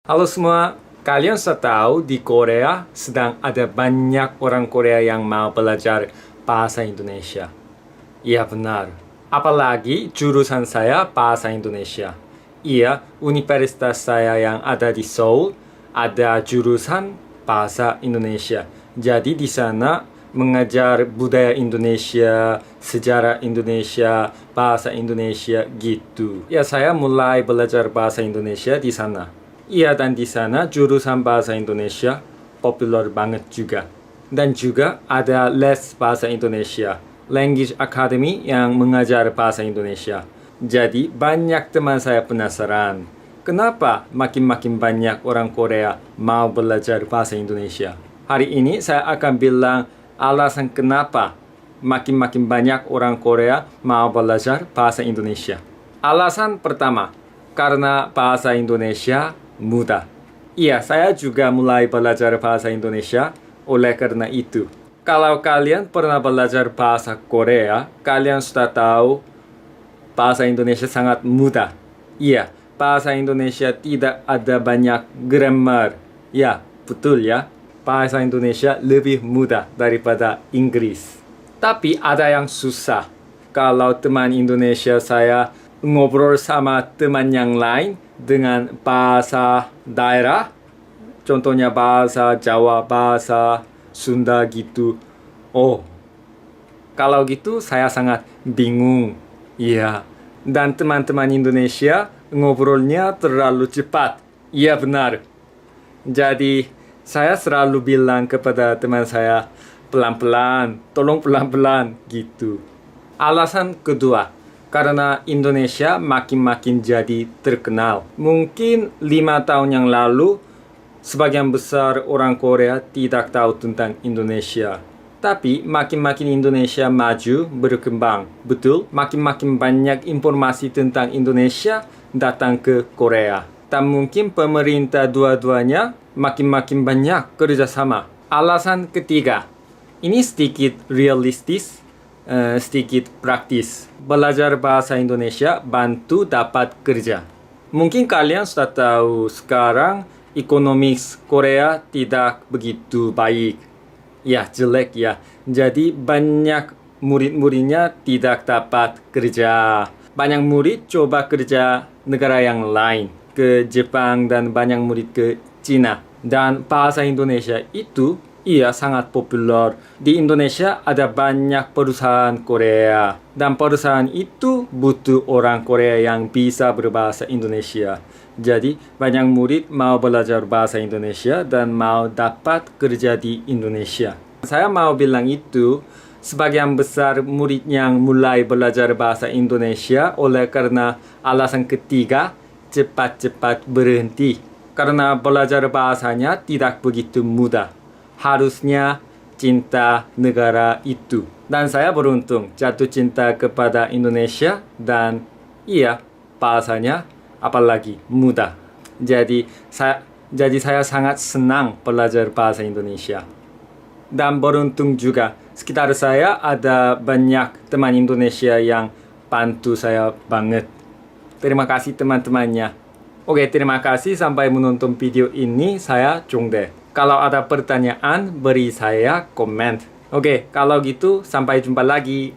Halo semua, kalian sudah tahu di Korea sedang ada banyak orang Korea yang mau belajar bahasa Indonesia. Iya benar, apalagi jurusan saya bahasa Indonesia. Iya, universitas saya yang ada di Seoul ada jurusan bahasa Indonesia. Jadi di sana mengajar budaya Indonesia, sejarah Indonesia, bahasa Indonesia gitu. Ya, saya mulai belajar bahasa Indonesia di sana. Iya, dan di sana jurusan bahasa Indonesia populer banget juga. Dan juga ada les bahasa Indonesia, Language Academy yang mengajar bahasa Indonesia. Jadi banyak teman saya penasaran, kenapa makin-makin banyak orang Korea mau belajar bahasa Indonesia? Hari ini saya akan bilang alasan kenapa makin-makin banyak orang Korea mau belajar bahasa Indonesia. Alasan pertama, karena bahasa Indonesia mudah. Iya, saya juga mulai belajar bahasa Indonesia oleh karena itu. Kalau kalian pernah belajar bahasa Korea, kalian sudah tahu bahasa Indonesia sangat mudah. Iya, bahasa Indonesia tidak ada banyak grammar. Ya, betul ya. Bahasa Indonesia lebih mudah daripada Inggris. Tapi ada yang susah. Kalau teman Indonesia saya ngobrol sama teman yang lain dengan bahasa daerah, contohnya bahasa Jawa, bahasa Sunda gitu. Oh, kalau gitu saya sangat bingung. Iya, dan teman-teman Indonesia ngobrolnya terlalu cepat. Iya benar. Jadi saya selalu bilang kepada teman saya, pelan-pelan, tolong pelan-pelan gitu. Alasan kedua, karena Indonesia makin-makin jadi terkenal. Mungkin 5 tahun yang lalu, sebagian besar orang Korea tidak tahu tentang Indonesia. Tapi makin-makin Indonesia maju, berkembang. Betul, makin-makin banyak informasi tentang Indonesia datang ke Korea. Dan mungkin pemerintah dua-duanya makin-makin banyak kerjasama. Alasan ketiga, ini sedikit realistis, sedikit praktis. Belajar bahasa Indonesia bantu dapat kerja. Mungkin kalian sudah tahu sekarang ekonomi Korea tidak begitu baik. Ya, jelek ya. Jadi banyak murid-muridnya tidak dapat kerja. Banyak murid coba kerja negara yang lain, ke Jepang dan banyak murid ke Cina. Dan bahasa Indonesia itu sangat populer. Di Indonesia ada banyak perusahaan Korea. Dan perusahaan itu butuh orang Korea yang bisa berbahasa Indonesia. Jadi banyak murid mau belajar bahasa Indonesia dan mau dapat kerja di Indonesia. Saya mau bilang itu, sebagian besar murid yang mulai belajar bahasa Indonesia oleh karena alasan ketiga, cepat-cepat berhenti. Karena belajar bahasanya tidak begitu mudah. Harusnya cinta negara itu. Dan saya beruntung jatuh cinta kepada Indonesia dan bahasanya apalagi mudah. Jadi saya sangat senang belajar bahasa Indonesia. Dan beruntung juga sekitar saya ada banyak teman Indonesia yang bantu saya banget. Terima kasih teman-temannya. Oke, terima kasih sampai menonton video ini. Saya Jongdae. Kalau ada pertanyaan, beri saya komen. Oke, kalau gitu sampai jumpa lagi.